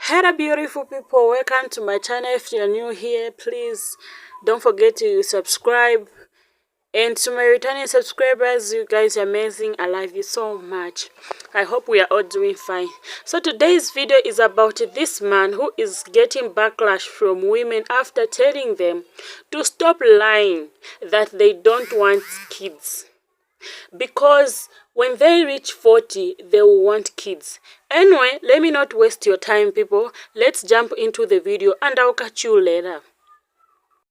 Hello beautiful people, welcome to my channel. If you're new here, please don't forget to subscribe. And to my returning subscribers, you guys are amazing. I love you so much. I hope we are all doing fine. So today's video is about this man who is getting backlash from women after telling them to stop lying that they don't want kids, because when they reach 40 they will want kids. Anyway, let me not waste your time, people. Let's jump into the video and I'll catch you later.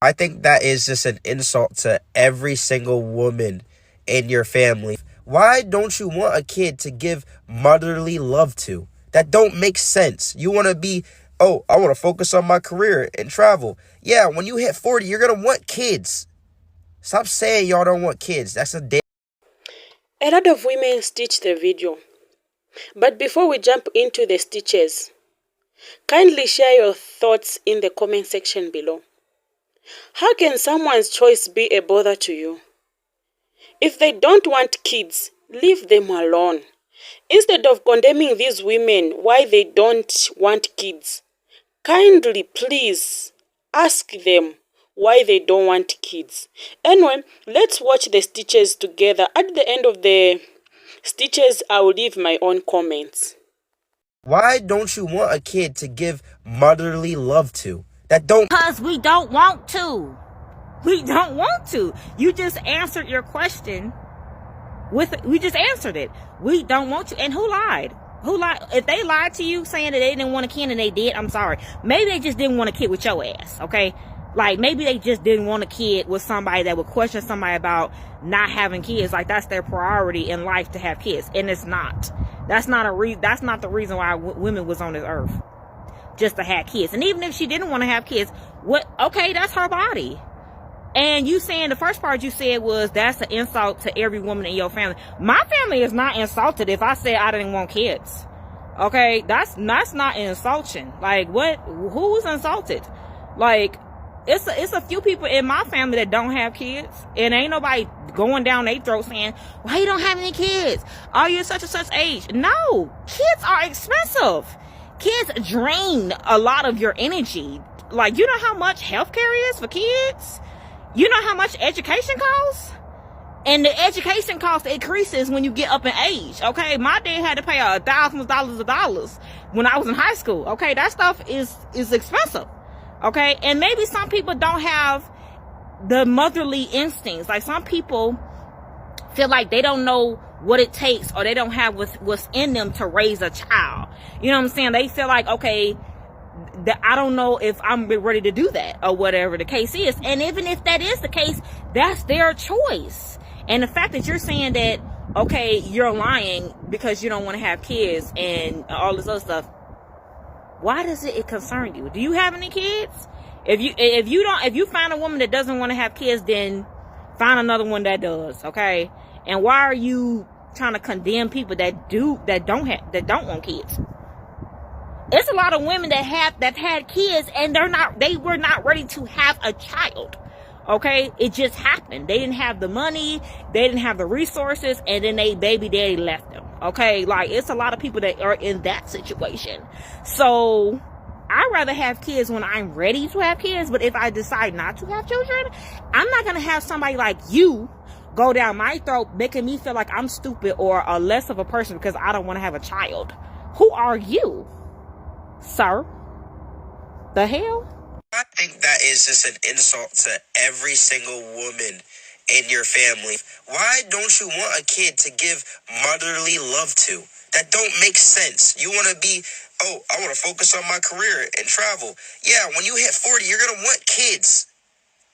I think that is just an insult to every single woman in your family. Why don't you want a kid to give motherly love to? That don't make sense. You want to be, oh, I want to focus on my career and travel. Yeah, when you hit 40, you're going to want kids. Stop saying y'all don't want kids. That's a damn. A lot of women stitch the video. But before we jump into the stitches, kindly share your thoughts in the comment section below. How can someone's choice be a bother to you? If they don't want kids, leave them alone. Instead of condemning these women why they don't want kids, kindly please ask them why they don't want kids. Anyway, let's watch the stitches together. At the end of the stitches, I will leave my own comments. Why don't you want a kid to give motherly love to? That don't. Because we don't want to. We don't want to. You just answered your question we just answered it. We don't want to. And who lied? Who lied? If they lied to you saying that they didn't want a kid and they did, I'm sorry. Maybe they just didn't want a kid with your ass, okay? Like, maybe they just didn't want a kid with somebody that would question somebody about not having kids. Like, that's their priority in life, to have kids. And it's not. That's not the reason why women was on this earth. Just to have kids. And even if she didn't want to have kids, okay, that's her body. And you saying, the first part you said was that's an insult to every woman in your family. My family is not insulted if I say I didn't want kids. Okay, that's not insulting. Like, what? Who's insulted? Like, it's a few people in my family that don't have kids, and ain't nobody going down their throat saying, why you don't have any kids? Are you such and such age? No, kids are expensive. Kids drain a lot of your energy. Like, you know how much healthcare is for kids? You know how much education costs? And the education cost increases when you get up in age, okay? My dad had to pay thousands of dollars when I was in high school, okay? That stuff is expensive, okay? And maybe some people don't have the motherly instincts. Like, some people feel like they don't know what it takes, or they don't have what's in them to raise a child. You know what I'm saying? They feel like, okay, that I don't know if I'm ready to do that, or whatever the case is. And even if that is the case, that's their choice. And the fact that you're saying that, okay, you're lying because you don't want to have kids and all this other stuff, why does it concern you? Do you have any kids? If you find a woman that doesn't want to have kids, then find another one that does, okay? And why are you trying to condemn people that don't want kids? It's a lot of women that had kids and they were not ready to have a child. Okay, it just happened. They didn't have the money, they didn't have the resources, and then they baby daddy left them. Okay, like, it's a lot of people that are in that situation. So I'd rather have kids when I'm ready to have kids. But if I decide not to have children, I'm not gonna have somebody like you go down my throat making me feel like I'm stupid or a less of a person because I don't want to have a child. Who are you, sir? The hell? I think that is just an insult to every single woman in your family. Why don't you want a kid to give motherly love to? That don't make sense. You want to be, oh, I want to focus on my career and travel. Yeah, when you hit 40, you're going to want kids.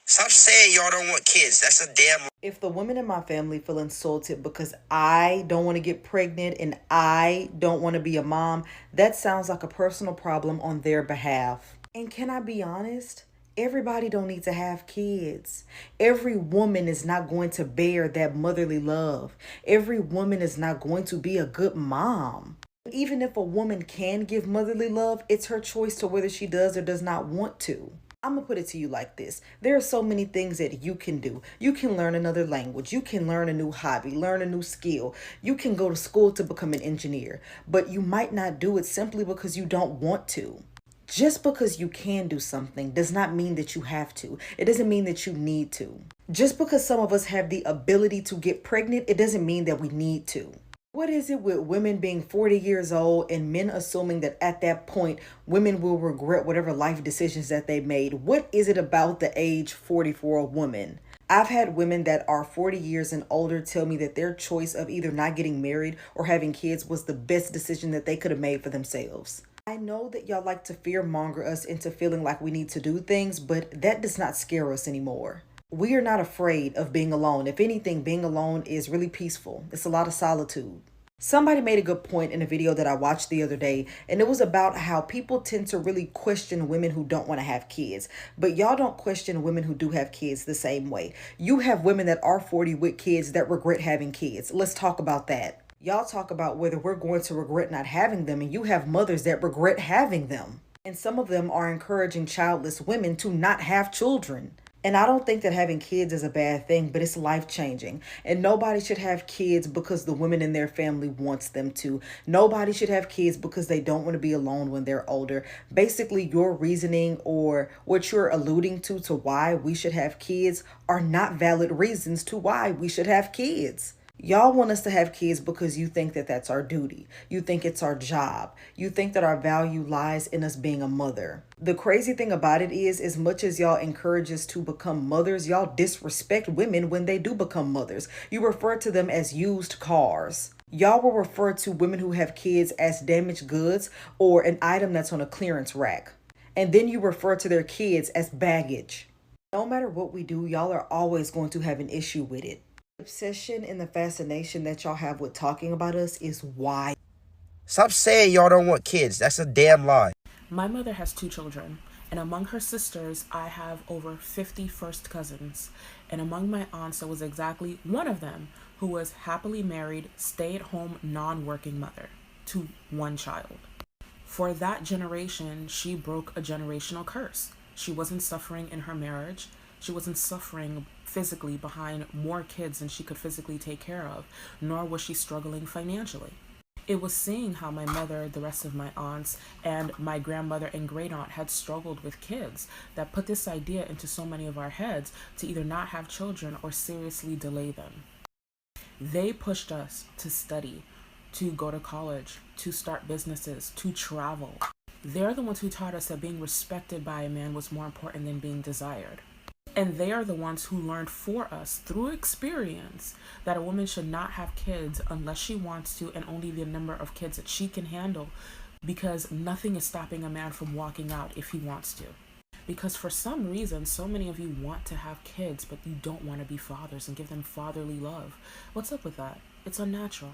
Stop saying y'all don't want kids. That's a damn. If the women in my family feel insulted because I don't want to get pregnant and I don't want to be a mom, that sounds like a personal problem on their behalf. And can I be honest? Everybody don't need to have kids. Every woman is not going to bear that motherly love. Every woman is not going to be a good mom. Even if a woman can give motherly love, it's her choice to whether she does or does not want to. I'm gonna put it to you like this. There are so many things that you can do. You can learn another language. You can learn a new hobby, learn a new skill. You can go to school to become an engineer, but you might not do it simply because you don't want to. Just because you can do something does not mean that you have to. It doesn't mean that you need to. Just because some of us have the ability to get pregnant, it doesn't mean that we need to. What is it with women being 40 years old and men assuming that at that point women will regret whatever life decisions that they made? What is it about the age 40 for a woman? I've had women that are 40 years and older tell me that their choice of either not getting married or having kids was the best decision that they could have made for themselves. I know that y'all like to fear monger us into feeling like we need to do things, but that does not scare us anymore. We are not afraid of being alone. If anything, being alone is really peaceful. It's a lot of solitude. Somebody made a good point in a video that I watched the other day, and it was about how people tend to really question women who don't want to have kids. But y'all don't question women who do have kids the same way. You have women that are 40 with kids that regret having kids. Let's talk about that. Y'all talk about whether we're going to regret not having them, and you have mothers that regret having them. And some of them are encouraging childless women to not have children. And I don't think that having kids is a bad thing, but it's life-changing. And nobody should have kids because the women in their family wants them to. Nobody should have kids because they don't want to be alone when they're older. Basically, your reasoning or what you're alluding to why we should have kids are not valid reasons to why we should have kids. Y'all want us to have kids because you think that that's our duty. You think it's our job. You think that our value lies in us being a mother. The crazy thing about it is, as much as y'all encourage us to become mothers, y'all disrespect women when they do become mothers. You refer to them as used cars. Y'all will refer to women who have kids as damaged goods or an item that's on a clearance rack. And then you refer to their kids as baggage. No matter what we do, y'all are always going to have an issue with it. The obsession and the fascination that y'all have with talking about us is why. Stop saying y'all don't want kids. That's a damn lie. My mother has 2 children, and among her sisters, I have over 50 first cousins. And among my aunts, there was exactly one of them who was happily married, stay-at-home, non-working mother to 1 child. For that generation, she broke a generational curse. She wasn't suffering in her marriage. She wasn't suffering physically behind more kids than she could physically take care of, nor was she struggling financially. It was seeing how my mother, the rest of my aunts, and my grandmother and great aunt had struggled with kids that put this idea into so many of our heads to either not have children or seriously delay them. They pushed us to study, to go to college, to start businesses, to travel. They're the ones who taught us that being respected by a man was more important than being desired. And they are the ones who learned for us through experience that a woman should not have kids unless she wants to, and only the number of kids that she can handle, because nothing is stopping a man from walking out if he wants to. Because for some reason, so many of you want to have kids, but you don't want to be fathers and give them fatherly love. What's up with that? It's unnatural.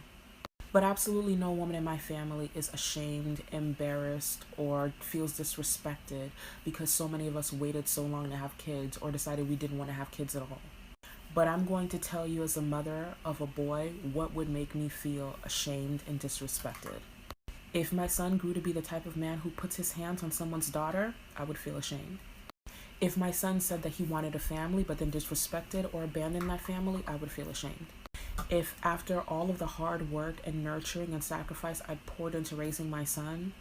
But absolutely no woman in my family is ashamed, embarrassed, or feels disrespected because so many of us waited so long to have kids or decided we didn't want to have kids at all. But I'm going to tell you, as a mother of a boy, what would make me feel ashamed and disrespected. If my son grew to be the type of man who puts his hands on someone's daughter, I would feel ashamed. If my son said that he wanted a family but then disrespected or abandoned that family, I would feel ashamed. If after all of the hard work and nurturing and sacrifice I poured into raising my son,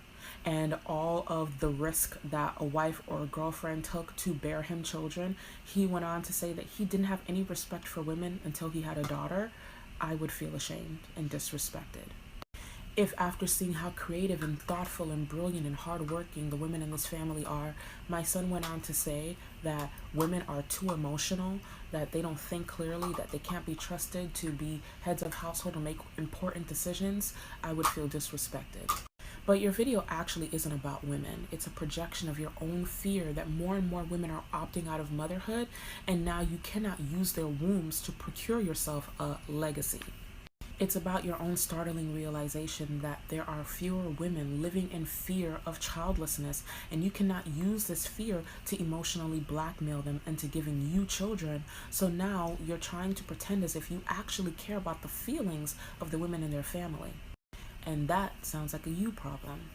and all of the risk that a wife or a girlfriend took to bear him children, he went on to say that he didn't have any respect for women until he had a daughter, I would feel ashamed and disrespected. If after seeing how creative and thoughtful and brilliant and hardworking the women in this family are, my son went on to say that women are too emotional, that they don't think clearly, that they can't be trusted to be heads of household and make important decisions, I would feel disrespected. But your video actually isn't about women. It's a projection of your own fear that more and more women are opting out of motherhood, and now you cannot use their wombs to procure yourself a legacy. It's about your own startling realization that there are fewer women living in fear of childlessness, and you cannot use this fear to emotionally blackmail them into giving you children. So now you're trying to pretend as if you actually care about the feelings of the women in their family. And that sounds like a you problem.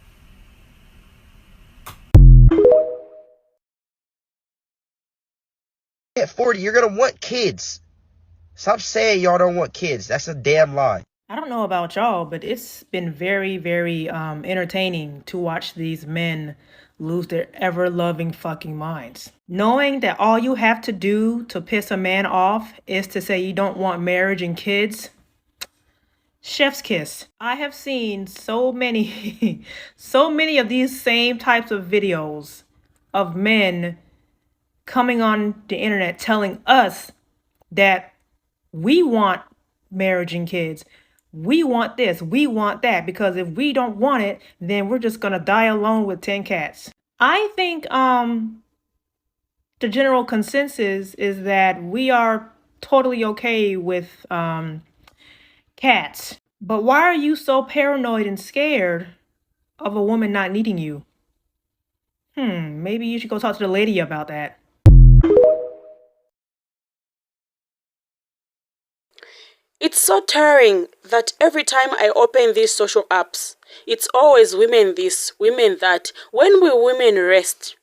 At 40, you're gonna want kids. Stop saying y'all don't want kids. That's a damn lie. I don't know about y'all, but it's been very, very entertaining to watch these men lose their ever-loving fucking minds. Knowing that all you have to do to piss a man off is to say you don't want marriage and kids. Chef's kiss. I have seen so many, so many of these same types of videos of men coming on the internet telling us that we want marriage and kids. We want this, we want that, because if we don't want it, then we're just gonna die alone with 10 cats. I think the general consensus is that we are totally okay with cats. But why are you so paranoid and scared of a woman not needing you? Maybe you should go talk to the lady about that. It's so tiring that every time I open these social apps, it's always women this, women that. When will women rest?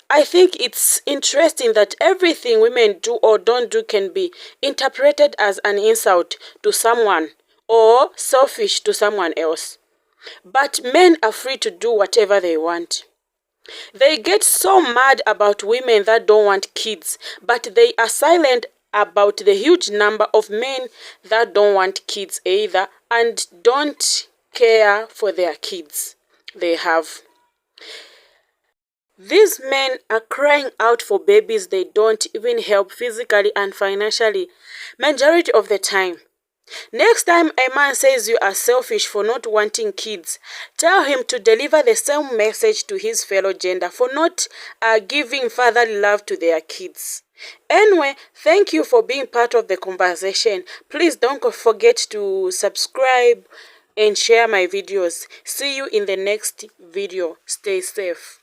I think it's interesting that everything women do or don't do can be interpreted as an insult to someone or selfish to someone else. But men are free to do whatever they want. They get so mad about women that don't want kids, but they are silent about the huge number of men that don't want kids either and don't care for their kids they have. These men are crying out for babies they don't even help physically and financially, majority of the time. Next time a man says you are selfish for not wanting kids, tell him to deliver the same message to his fellow gender for not giving fatherly love to their kids. Anyway, thank you for being part of the conversation. Please don't forget to subscribe and share my videos. See you in the next video. Stay safe.